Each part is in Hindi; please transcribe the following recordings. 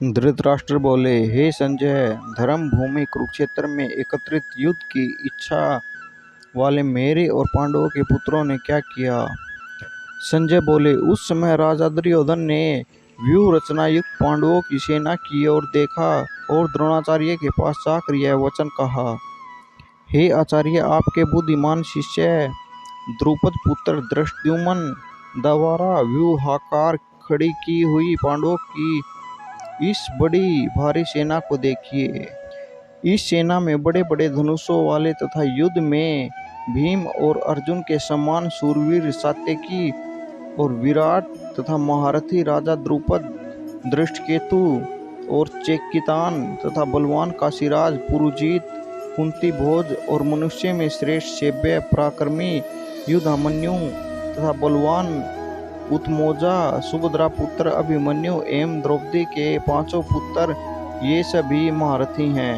धृतराष्ट्र बोले, हे संजय, धर्म भूमि कुरुक्षेत्र में एकत्रित युद्ध की इच्छा वाले मेरे और पांडवों के पुत्रों ने क्या किया। संजय बोले, उस समय राजा दुर्योधन ने व्यूह रचना युक्त पांडवों की सेना की ओर देखा और द्रोणाचार्य के पास जाकर यह वचन कहा, हे आचार्य, आपके बुद्धिमान शिष्य द्रुपद पुत्र धृष्टद्युम्न द्वारा व्यूहाकार खड़ी की हुई पांडवों की इस बड़ी भारी सेना को देखिए। इस सेना में बड़े बड़े धनुषों वाले तथा युद्ध में भीम और अर्जुन के समान शूरवीर सात्यकी और विराट तथा महारथी राजा द्रुपद, धृष्टकेतु और चेकितान तथा बलवान काशीराज पुरुजीत, कुंती भोज और मनुष्य में श्रेष्ठ सेव्य पराक्रमी युद्धामन्यु तथा बलवान उत्मोजा, सुभद्रा पुत्र अभिमन्यु एवं द्रौपदी के पांचों पुत्र, ये सभी महारथी हैं।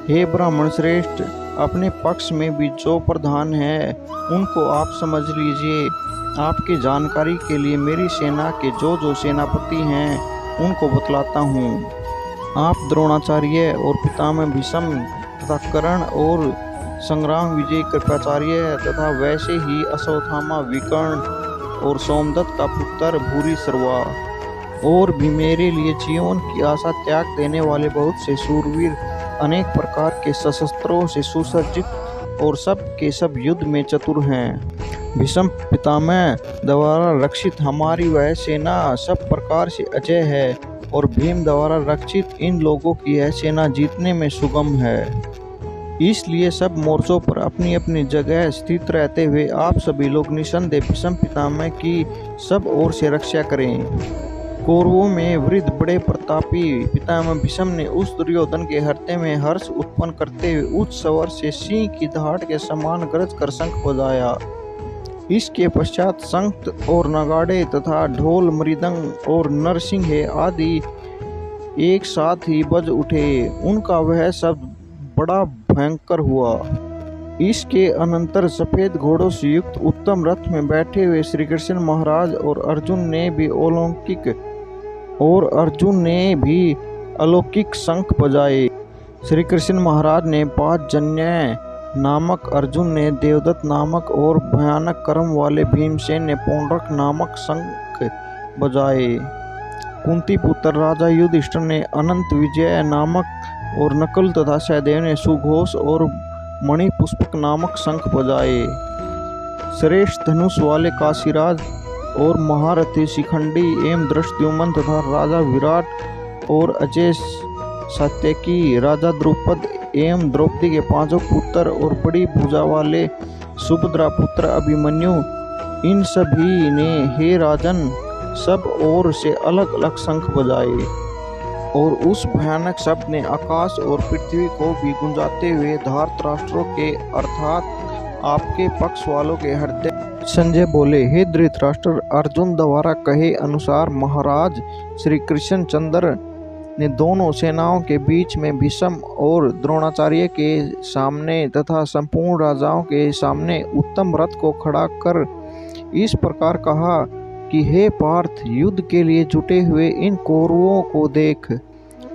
हे ब्राह्मण श्रेष्ठ, अपने पक्ष में भी जो प्रधान है उनको आप समझ लीजिए। आपकी जानकारी के लिए मेरी सेना के जो सेनापति हैं उनको बतलाता हूँ। आप द्रोणाचार्य और पितामह भीष्म तथा कर्ण और संग्राम विजय कृपाचार्य तथा वैसे ही अश्वत्थामा, विकर्ण और सोमदत्त का पुत्र भूरिश्रवा और भी मेरे लिए जीवन की आशा त्याग देने वाले बहुत से शूरवीर, अनेक प्रकार के शस्त्रों से सुसज्जित और सब के सब युद्ध में चतुर हैं। भीष्म पितामह द्वारा रक्षित हमारी वह सेना सब प्रकार से अजय है और भीम द्वारा रक्षित इन लोगों की यह सेना जीतने में सुगम है। इसलिए सब मोर्चों पर अपनी अपनी जगह स्थित रहते हुए आप सभी लोग निसंदेह भीष्म पितामह की सब ओर से रक्षा करें। कौरवों में वृद्ध बड़े प्रतापी पितामह भीष्म ने उस दुर्योधन के हृदय में हर्ष उत्पन्न करते हुए उच्च स्वर से सिंह की दहाड़ के समान गरज कर शंख बजाया। इसके पश्चात शंख और नगाड़े तथा ढोल, मृदंग और नरसिंहे आदि एक साथ ही बज उठे। उनका वह शब्द बड़ा भयंकर हुआ। इसके अनंतर सफेद घोड़ों से युक्त उत्तम रथ में बैठे हुए श्री कृष्ण महाराज और अर्जुन ने भी अलौकिक शंख बजाए। श्री कृष्ण महाराज ने पांचजन्य नामक, अर्जुन ने देवदत्त नामक और भयानक कर्म वाले भीमसेन ने पौंड्रक नामक शंख बजाए। कुंती पुत्र राजा युधिष्ठिर ने अनंत विजय नामक और नकुल तथा सहदेव ने सुघोष और मणिपुष्पक नामक शंख बजाए। श्रेष्ठ धनुष वाले काशीराज और महारथी शिखंडी एवं धृष्टद्युम्न तथा राजा विराट और अजय सात्यकी, राजा द्रुपद एवं द्रौपदी के पांचों पुत्र और बड़ी भुजा वाले सुभद्रा पुत्र अभिमन्यु, इन सभी ने हे राजन सब ओर से अलग अलग शंख बजाए और उस भयानक शब्द ने आकाश और पृथ्वी को भी गुंजाते हुए धृतराष्ट्रों के अर्थात आपके पक्ष वालों के हृदय। संजय बोले, हे धृतराष्ट्र, अर्जुन द्वारा कहे अनुसार महाराज श्री कृष्णचंद्र ने दोनों सेनाओं के बीच में भीष्म और द्रोणाचार्य के सामने तथा संपूर्ण राजाओं के सामने उत्तम रथ को खड़ा कर इस प्रकार कहा कि हे पार्थ, युद्ध के लिए जुटे हुए इन कौरवों को देख।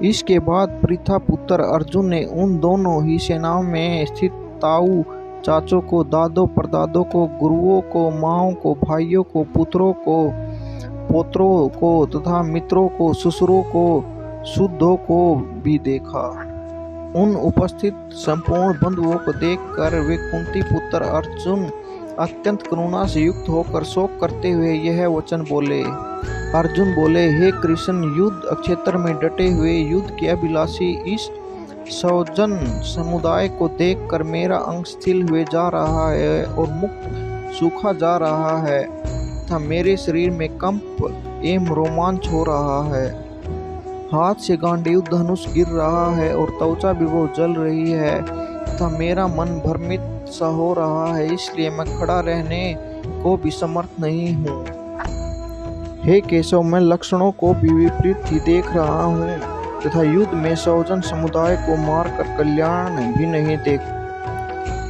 इसके बाद पृथा पुत्र अर्जुन ने उन दोनों ही सेनाओं में स्थित ताऊ चाचों को, दादों परदादों को, गुरुओं को, माओं को, भाइयों को, पुत्रों को, पोत्रों को तथा मित्रों को, ससुरों को, शुद्धों को भी देखा। उन उपस्थित संपूर्ण बंधुओं को देखकर वे कुंती पुत्र अर्जुन अत्यंत करुणा से युक्त होकर शोक करते हुए यह वचन बोले। अर्जुन बोले, हे कृष्ण, युद्ध क्षेत्र में डटे हुए युद्ध के अभिलाषी इस सौजन समुदाय को देखकर मेरा अंग शिथिल हुए जा रहा है और मुख सूखा जा रहा है तथा मेरे शरीर में कंप एवं रोमांच हो रहा है। हाथ से गांडीव धनुष गिर रहा है और त्वचा भी बहुत जल रही है तथा मेरा मन भ्रमित सा हो रहा है, इसलिए मैं खड़ा रहने को भी समर्थ नहीं हूँ। हे केशव, मैं लक्षणों को भी विपरीत ही देख रहा हूँ तथा युद्ध में सौजन समुदाय को मारकर कल्याण भी नहीं देख।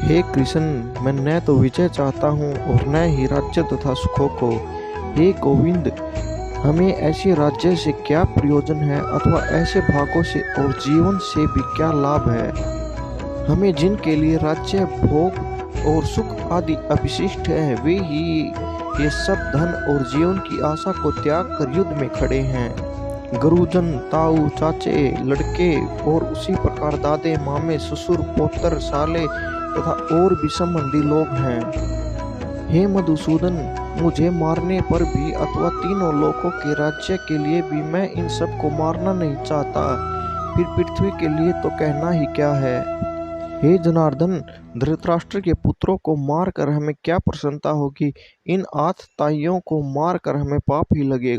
हे कृष्ण, मैं न तो विजय चाहता हूँ और न ही राज्य तथा सुखों को। हे गोविंद, हमें ऐसे राज्य से क्या प्रयोजन है अथवा ऐसे भागों से और जीवन से भी क्या लाभ है। हमें जिनके लिए राज्य भोग और सुख आदि अभिशिष्ट है वे ही ये सब धन और जीवन की आशा को त्याग कर युद्ध में खड़े हैं। गुरुजन, ताऊ, चाचे, लड़के और उसी प्रकार दादे, मामे, ससुर, पोतर, साले तथा और भी संबंधी लोग हैं। हे मधुसूदन, मुझे मारने पर भी अथवा तीनों लोकों के राज्य के लिए भी मैं इन सब को मारना नहीं चाहता, फिर पृथ्वी के लिए तो कहना ही क्या है। हे जनार्दन, धृतराष्ट्र के पुत्रों को मारकर हमें क्या प्रसन्नता होगी, इन आतताइयों को मारकर हमें पाप ही लगेगा।